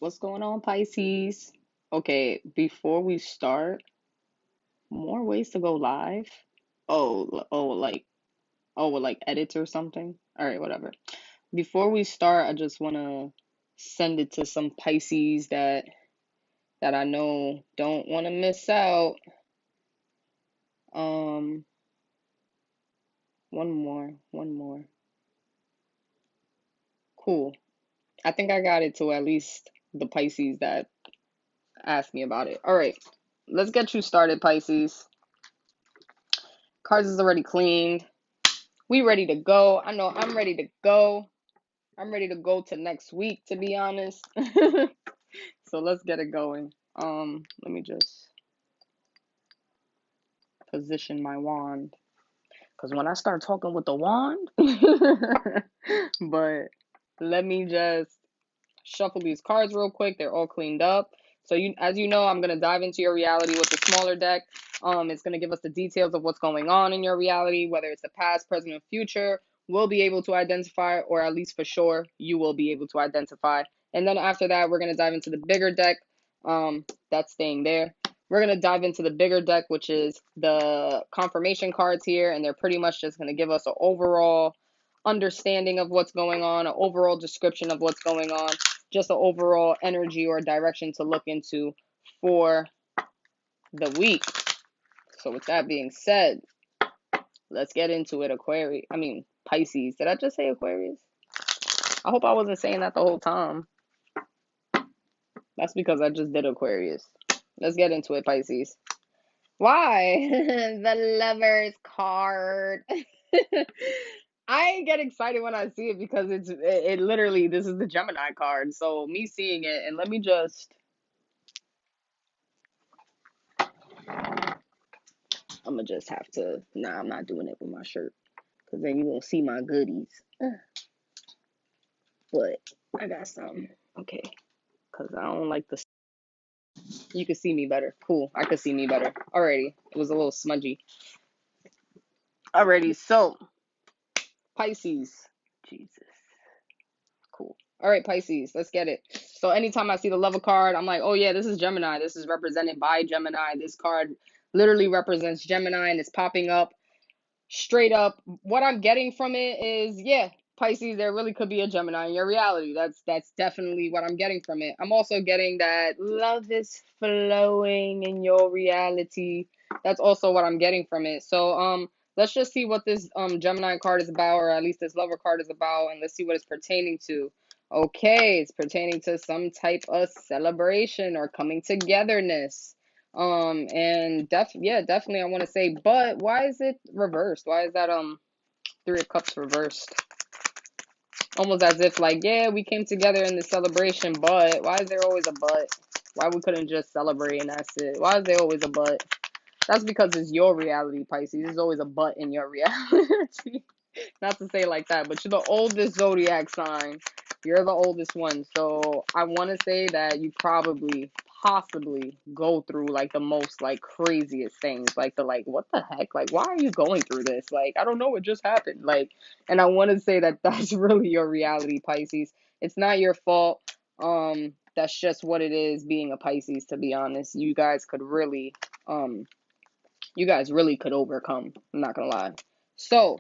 What's going on, Pisces? Okay, before we start, more ways to go live. With like edits or something. All right, whatever. Before we start, I just want to send it to some Pisces that I know don't want to miss out. Um, one more. Cool. I think I got it to at least the Pisces that asked me about it. All right, let's get you started, Pisces. Cards is already cleaned. We ready to go. I know I'm ready to go. I'm ready to go to next week, to be honest. So let's get it going. Let me just position my wand. Because when I start talking with the wand, but let me just shuffle these cards real quick. They're all cleaned up. So as you know, I'm gonna dive into your reality with the smaller deck. It's gonna give us the details of what's going on in your reality, whether it's the past, present, or future. We'll be able to identify, or at least for sure, you will be able to identify. And then after that, we're gonna dive into the bigger deck. That's staying there. We're gonna dive into the bigger deck, which is the confirmation cards here, and they're pretty much just gonna give us an overall understanding of what's going on, an overall description of what's going on, just an overall energy or direction to look into for the week. So with that being said, let's get into it. Pisces. Did I just say Aquarius? I hope I wasn't saying that the whole time. That's because I just did Aquarius. Let's get into it, Pisces. Why? The Lovers card. I get excited when I see it because it literally, this is the Gemini card. So me seeing it, and let me just, I'm gonna just have to, nah, I'm not doing it with my shirt because then you won't see my goodies. But I got some. Okay, because I don't like the, you can see me better. Cool, I could see me better. Alrighty, it was a little smudgy. Alrighty, so Pisces. Jesus. Cool. All right, Pisces, let's get it. So anytime I see the Lover card, I'm like, oh yeah, this is Gemini. This is represented by Gemini. This card literally represents Gemini and it's popping up straight up. What I'm getting from it is, yeah, Pisces, there really could be a Gemini in your reality. That's definitely what I'm getting from it. I'm also getting that love is flowing in your reality. That's also what I'm getting from it. So let's just see what this Gemini card is about, or at least this Lover card is about, and let's see what it's pertaining to. Okay, it's pertaining to some type of celebration or coming togetherness. And yeah, definitely I want to say, but why is it reversed? Why is that Three of Cups reversed? Almost as if like, yeah, we came together in the celebration, but why is there always a but? Why we couldn't just celebrate and that's it? Why is there always a but? That's because it's your reality, Pisces. There's always a but in your reality. Not to say it like that, but you're the oldest zodiac sign. You're the oldest one. So I want to say that you probably, possibly go through like the most like craziest things. Like, what the heck? Like, why are you going through this? Like, I don't know. It just happened. Like, and I want to say that that's really your reality, Pisces. It's not your fault. That's just what it is being a Pisces, to be honest. You guys really could overcome. I'm not gonna lie. So,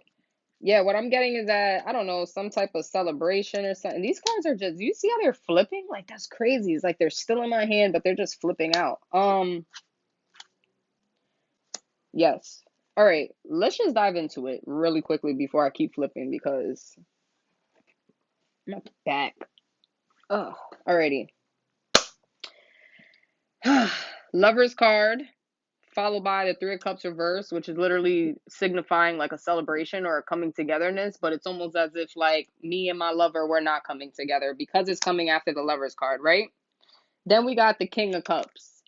yeah, what I'm getting is that, I don't know, some type of celebration or something. These cards are just, you see how they're flipping? Like, that's crazy. It's like they're still in my hand, but they're just flipping out. Yes. All right, let's just dive into it really quickly before I keep flipping because my back. Oh, alrighty. Lover's card, followed by the Three of Cups reverse, which is literally signifying like a celebration or a coming togetherness, but it's almost as if like me and my lover were not coming together because it's coming after the Lover's card, right? Then we got the King of Cups.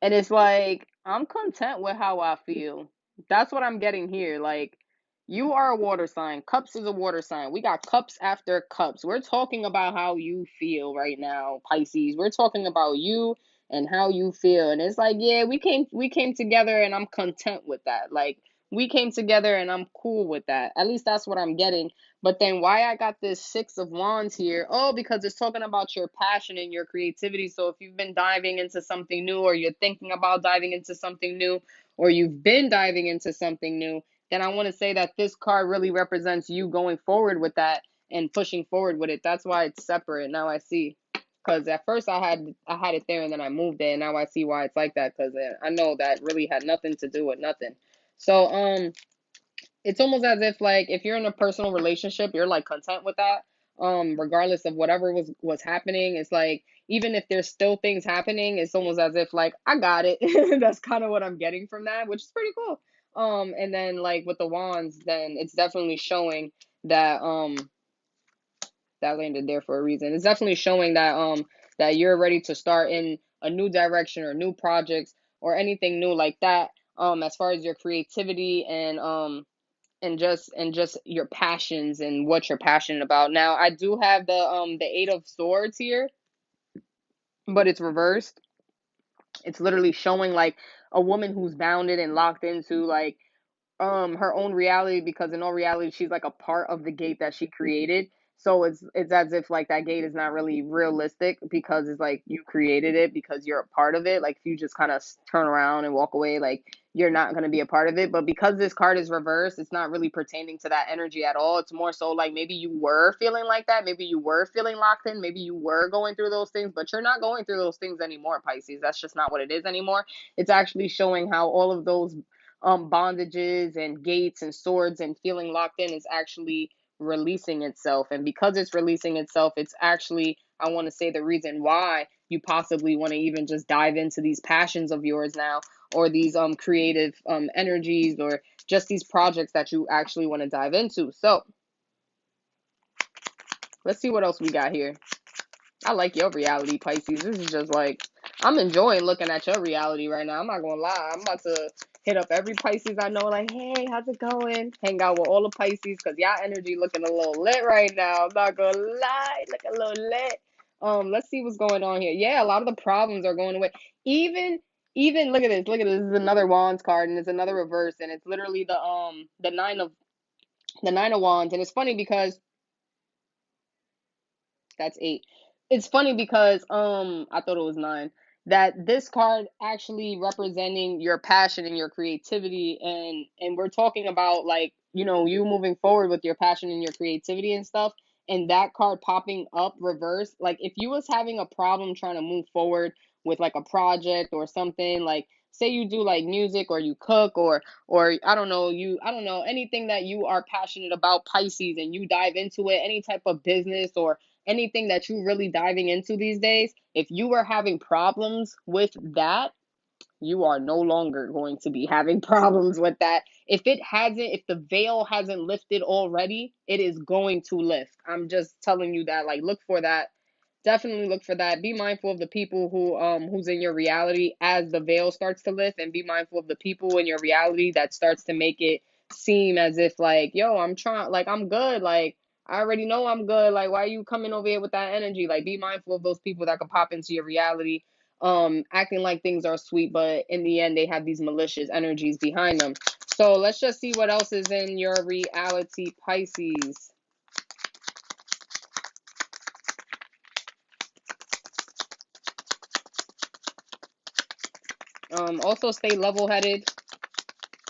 And it's like, I'm content with how I feel. That's what I'm getting here. Like, you are a water sign. Cups is a water sign. We got cups after cups. We're talking about how you feel right now, Pisces. We're talking about you and how you feel. And it's like, yeah, we came together and I'm content with that. Like, we came together and I'm cool with that. At least that's what I'm getting. But then why I got this Six of Wands here? Oh, because it's talking about your passion and your creativity. So if you've been diving into something new, or you're thinking about diving into something new, or you've been diving into something new, then I want to say that this card really represents you going forward with that and pushing forward with it. That's why it's separate. Now I see. Because at first I had it there and then I moved it, and now I see why it's like that. Because I know that really had nothing to do with nothing. So it's almost as if, like, if you're in a personal relationship, you're like content with that, regardless of whatever was happening. It's like, even if there's still things happening, it's almost as if, like, I got it. That's kind of what I'm getting from that, which is pretty cool. And then, like, with the wands, then it's definitely showing that that landed there for a reason. It's definitely showing that that you're ready to start in a new direction or new projects or anything new like that, as far as your creativity and just your passions and what you're passionate about. Now, I do have the Eight of Swords here, but it's reversed. It's literally showing like a woman who's bounded and locked into, like, her own reality, because in all reality she's like a part of the gate that she created. So it's as if, like, that gate is not really realistic, because it's like you created it because you're a part of it. Like, if you just kind of turn around and walk away, like, you're not going to be a part of it. But because this card is reversed, it's not really pertaining to that energy at all. It's more so like, maybe you were feeling like that, maybe you were feeling locked in, maybe you were going through those things, but you're not going through those things anymore, Pisces. That's just not what it is anymore. It's actually showing how all of those bondages and gates and swords and feeling locked in is actually releasing itself. And because it's releasing itself, it's actually, I want to say, the reason why you possibly want to even just dive into these passions of yours now, or these creative energies, or just these projects that you actually want to dive into. So let's see what else we got here. I like your reality, Pisces. This is just like, I'm enjoying looking at your reality right now. I'm not gonna lie. I'm about to hit up every Pisces I know, like, hey, how's it going? Hang out with all the Pisces, because y'all energy looking a little lit right now. I'm not gonna lie, look a little lit. Let's see what's going on here. Yeah, a lot of the problems are going away. Even look at this. Look at this. This is another Wands card, and it's another reverse, and it's literally the nine of Wands. And it's funny because that's 8. It's funny because I thought it was 9. That this card actually representing your passion and your creativity, and we're talking about, like, you moving forward with your passion and your creativity and stuff. And that card popping up reverse, like, if you was having a problem trying to move forward with, like, a project or something, like, say you do like music, or you cook, or I don't know, anything that you are passionate about, Pisces, and you dive into it, any type of business or anything that you're really diving into these days, if you were having problems with that, you are no longer going to be having problems with that. If the veil hasn't lifted already, it is going to lift. I'm just telling you that. Like, look for that. Definitely look for that. Be mindful of the people who's in your reality as the veil starts to lift, and be mindful of the people in your reality that starts to make it seem as if, like, yo, I'm trying, like, I'm good, like, I already know I'm good, like, why are you coming over here with that energy? Like, be mindful of those people that could pop into your reality, acting like things are sweet, but in the end they have these malicious energies behind them. So let's just see what else is in your reality, Pisces. Also stay level-headed.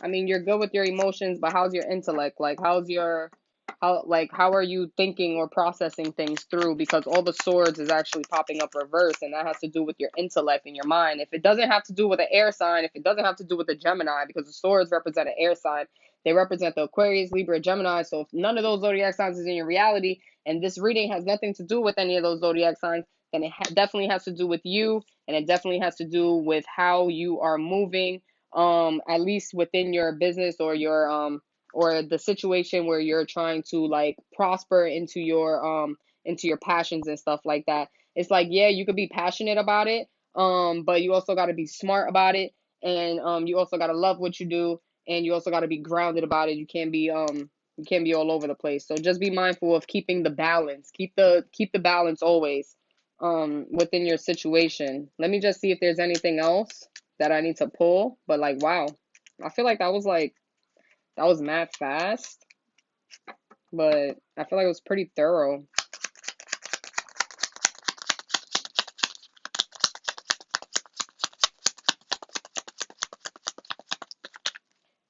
I mean, you're good with your emotions, but how's your intellect? Like, how are you thinking or processing things through? Because all the swords is actually popping up reverse, and that has to do with your intellect and your mind. If it doesn't have to do with an air sign, if it doesn't have to do with a Gemini, because the swords represent an air sign, they represent the Aquarius, Libra, Gemini. So if none of those zodiac signs is in your reality, and this reading has nothing to do with any of those zodiac signs, then it definitely has to do with you, and it definitely has to do with how you are moving, at least within your business, or the situation where you're trying to, like, prosper into your passions and stuff like that. It's like, yeah, you could be passionate about it, but you also got to be smart about it, and you also got to love what you do, and you also got to be grounded about it. You can't be all over the place. So just be mindful of keeping the balance. Keep the balance always within your situation. Let me just see if there's anything else that I need to pull. But, like, wow, I feel like that was mad fast. but I feel like it was pretty thorough.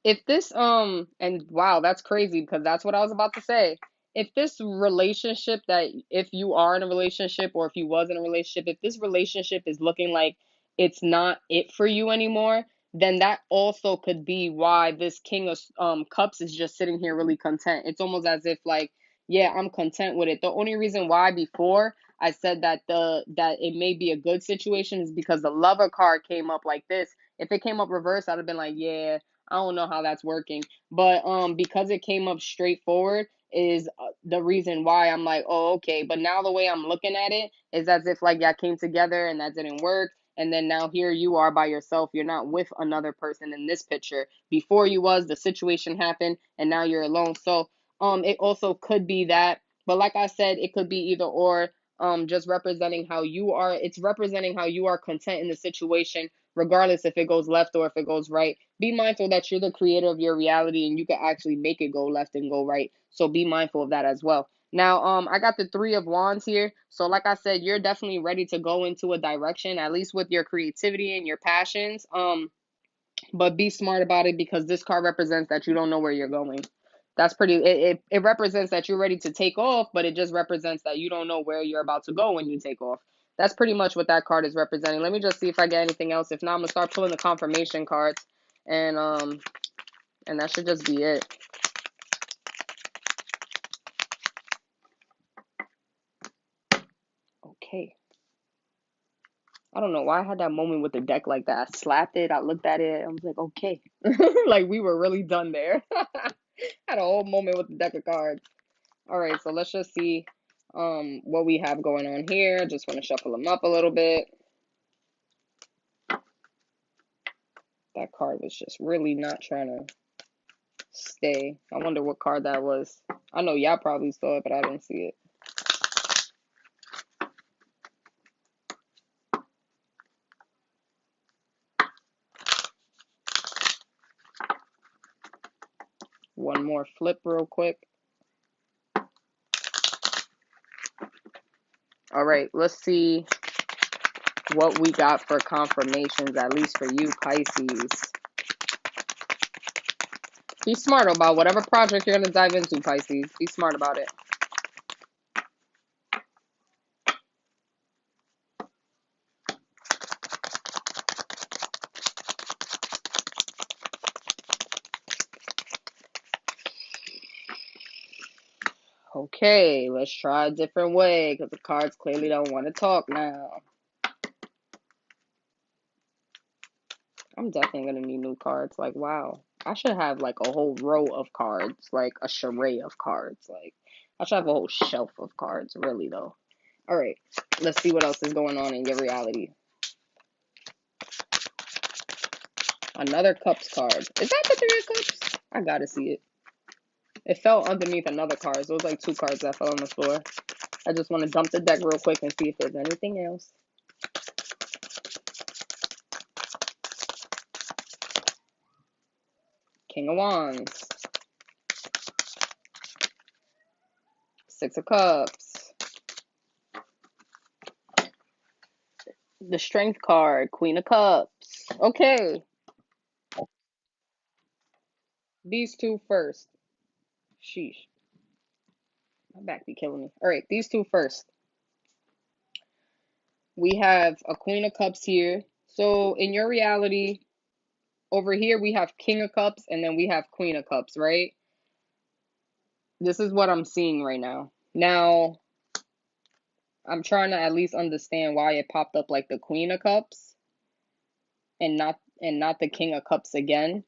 If this and wow, that's crazy because that's what I was about to say. If this relationship that if you are in a relationship or if you was in a relationship, if this relationship is looking like it's not it for you anymore, then that also could be why this king of cups is just sitting here really content. It's almost as if like, yeah, I'm content with it. The only reason why before I said that that it may be a good situation is because the lover card came up like this. If it came up reverse, I'd have been like, yeah, I don't know how that's working, but because it came up straightforward is the reason why I'm like, oh, okay. But now the way I'm looking at it is as if like y'all came together and that didn't work, and then now here you are by yourself. You're not with another person in this picture. Before you was, the situation happened, and now you're alone. So it also could be that, but like I said, it could be either or. Just representing how you are. It's representing how you are content in the situation regardless if it goes left or if it goes right. Be mindful that you're the creator of your reality and you can actually make it go left and go right. So be mindful of that as well. Now, I got the 3 of Wands here. So like I said, you're definitely ready to go into a direction, at least with your creativity and your passions. But be smart about it because this card represents that you don't know where you're going. That's pretty, it represents that you're ready to take off, but it just represents that you don't know where you're about to go when you take off. That's pretty much what that card is representing. Let me just see if I get anything else. If not, I'm gonna start pulling the confirmation cards, and that should just be it. Okay. I don't know why I had that moment with the deck like that. I slapped it, I looked at it, I was like, okay. Like we were really done there. Had a whole moment with the deck of cards. All right, so let's just see what we have going on here. I just want to shuffle them up a little bit. That card was just really not trying to stay. I wonder what card that was. I know y'all probably saw it, but I didn't see it. One more flip real quick. All right, let's see what we got for confirmations, at least for you, Pisces. Be smart about whatever project you're going to dive into, Pisces. Be smart about it. Okay, let's try a different way because the cards clearly don't want to talk now. I'm definitely going to need new cards. Like, wow. I should have like a whole row of cards, like a charade of cards. Like, I should have a whole shelf of cards, really, though. All right, let's see what else is going on in your reality. Another Cups card. Is that the 3 of Cups? I gotta see it. It fell underneath another card. So it was like 2 cards that fell on the floor. I just want to dump the deck real quick and see if there's anything else. King of Wands. 6 of Cups. The Strength card. Queen of Cups. Okay. These two first. Sheesh. My back be killing me. All right, these two first. We have a Queen of Cups here. So in your reality, over here we have King of Cups and then we have Queen of Cups, right? This is what I'm seeing right now. Now, I'm trying to at least understand why it popped up like the Queen of Cups and not the King of Cups again.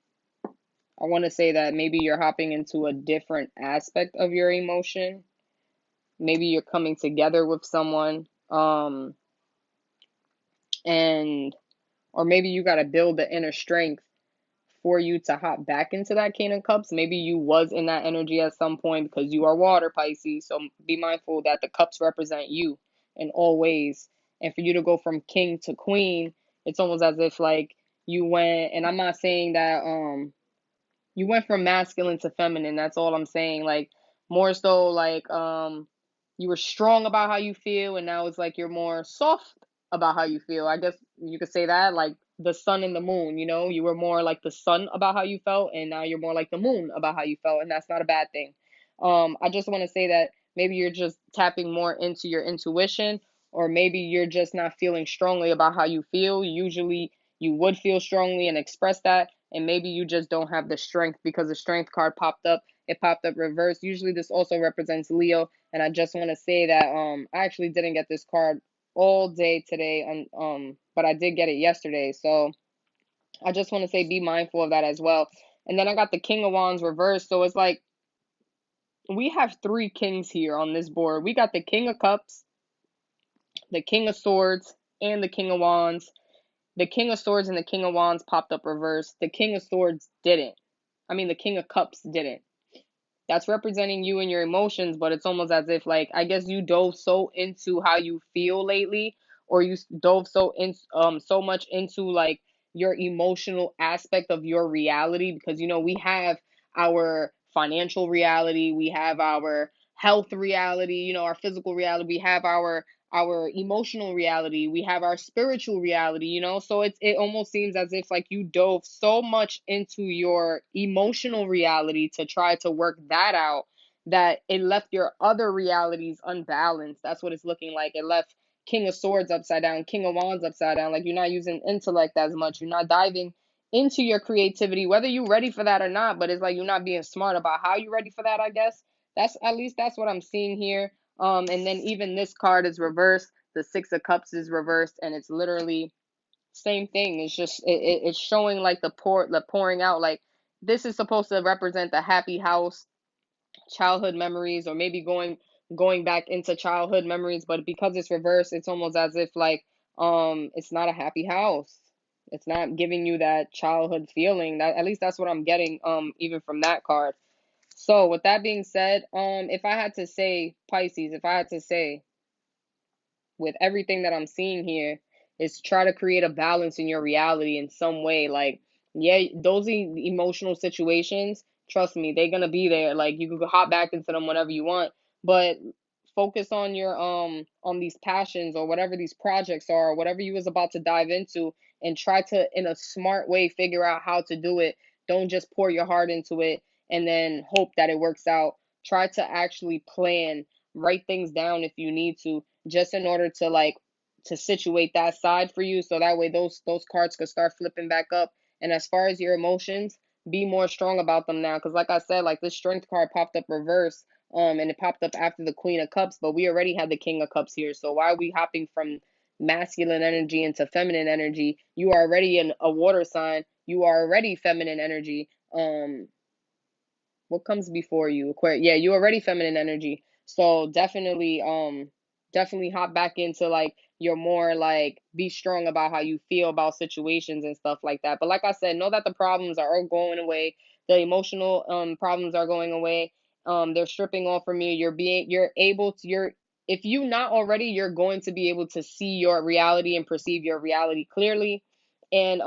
I want to say that maybe you're hopping into a different aspect of your emotion. Maybe you're coming together with someone and or maybe you got to build the inner strength for you to hop back into that King of Cups. Maybe you was in that energy at some point because you are water, Pisces. So be mindful that the cups represent you in all ways. And for you to go from king to queen, it's almost as if like you went, and I'm not saying that you went from masculine to feminine. That's all I'm saying. Like more so like you were strong about how you feel, and now it's like you're more soft about how you feel. I guess you could say that, like the sun and the moon, you know, you were more like the sun about how you felt, and now you're more like the moon about how you felt, and that's not a bad thing. I just want to say that maybe you're just tapping more into your intuition, or maybe you're just not feeling strongly about how you feel. Usually you would feel strongly and express that, and maybe you just don't have the strength because the strength card popped up. It popped up reversed. Usually this also represents Leo, and I just want to say that I actually didn't get this card all day today, but I did get it yesterday. So I just want to say be mindful of that as well. And then I got the King of Wands reversed. So it's like we have three kings here on this board. We got the King of Cups, the King of Swords, and the King of Wands. The King of Swords and the King of Wands popped up reversed. The King of Swords didn't. I mean, the King of Cups didn't. That's representing you and your emotions, but it's almost as if, like, I guess you dove so into how you feel lately, or you dove so much into like your emotional aspect of your reality, because you know we have our financial reality, we have our health reality, you know, our physical reality, we have our emotional reality, we have our spiritual reality, you know. So it almost seems as if like you dove so much into your emotional reality to try to work that out, that it left your other realities unbalanced. That's what it's looking like. It left King of Swords upside down, King of Wands upside down. Like you're not using intellect as much, you're not diving into your creativity, whether you're ready for that or not. But it's like you're not being smart about how you're ready for that, I guess. That's, at least that's what I'm seeing here. And then even this card is reversed. The Six of Cups is reversed, and it's literally same thing. It's just it's showing like the pouring out. Like this is supposed to represent the happy house, childhood memories, or maybe going back into childhood memories. But because it's reversed, it's almost as if like it's not a happy house. It's not giving you that childhood feeling. That, at least that's what I'm getting even from that card. So with that being said, if I had to say, Pisces, if I had to say, with everything that I'm seeing here, is try to create a balance in your reality in some way. Like, yeah, those emotional situations, trust me, they're gonna be there. Like you can hop back into them whenever you want, but focus on your on these passions or whatever these projects are, or whatever you was about to dive into, and try to, in a smart way, figure out how to do it. Don't just pour your heart into it and then hope that it works out. Try to actually plan, write things down if you need to, just in order to like to situate that side for you, so that way those cards could start flipping back up. And as far as your emotions, be more strong about them now, because like I said, like this Strength card popped up reverse, and it popped up after the Queen of Cups, but we already had the King of Cups here. So why are we hopping from masculine energy into feminine energy? You are already in a water sign, you are already feminine energy. What comes before you? Aquarius. Yeah, you're already feminine energy. So definitely hop back into like you're more like be strong about how you feel about situations and stuff like that. But like I said, know that the problems are all going away. The emotional problems are going away. They're stripping off from you. You're able to if you not already, you're going to be able to see your reality and perceive your reality clearly. And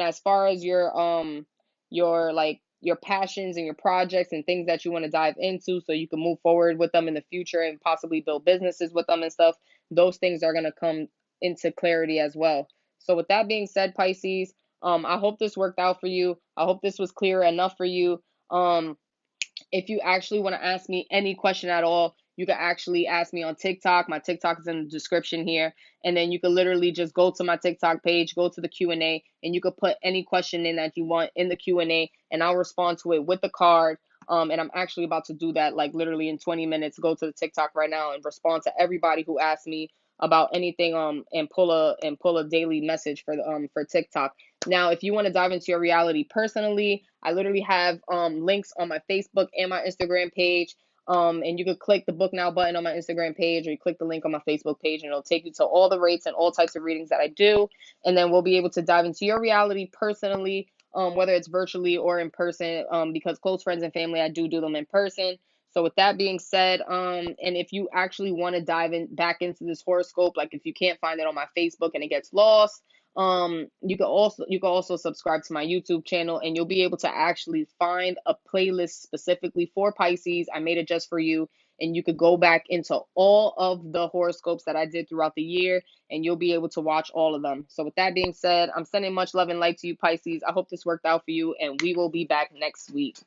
as far as your like your passions and your projects and things that you want to dive into so you can move forward with them in the future and possibly build businesses with them and stuff, those things are going to come into clarity as well. So with that being said, Pisces, I hope this worked out for you. I hope this was clear enough for you. If you actually want to ask me any question at all, you can actually ask me on TikTok. My TikTok is in the description here. And then you can literally just go to my TikTok page, go to the Q&A, and you can put any question in that you want in the Q&A, and I'll respond to it with the card. And I'm actually about to do that like literally in 20 minutes. Go to the TikTok right now and respond to everybody who asks me about anything, and pull a daily message for TikTok. Now, if you want to dive into your reality personally, I literally have links on my Facebook and my Instagram page. And you could click the book now button on my Instagram page, or you click the link on my Facebook page, and it'll take you to all the rates and all types of readings that I do. And then we'll be able to dive into your reality personally, whether it's virtually or in person, because close friends and family, I do them in person. So with that being said, and if you actually want to dive in back into this horoscope, like if you can't find it on my Facebook and it gets lost, you can also subscribe to my YouTube channel, and you'll be able to actually find a playlist specifically for Pisces. I made it just for you, and you could go back into all of the horoscopes that I did throughout the year, and you'll be able to watch all of them. So with that being said, I'm sending much love and light to you, Pisces. I hope this worked out for you, and we will be back next week.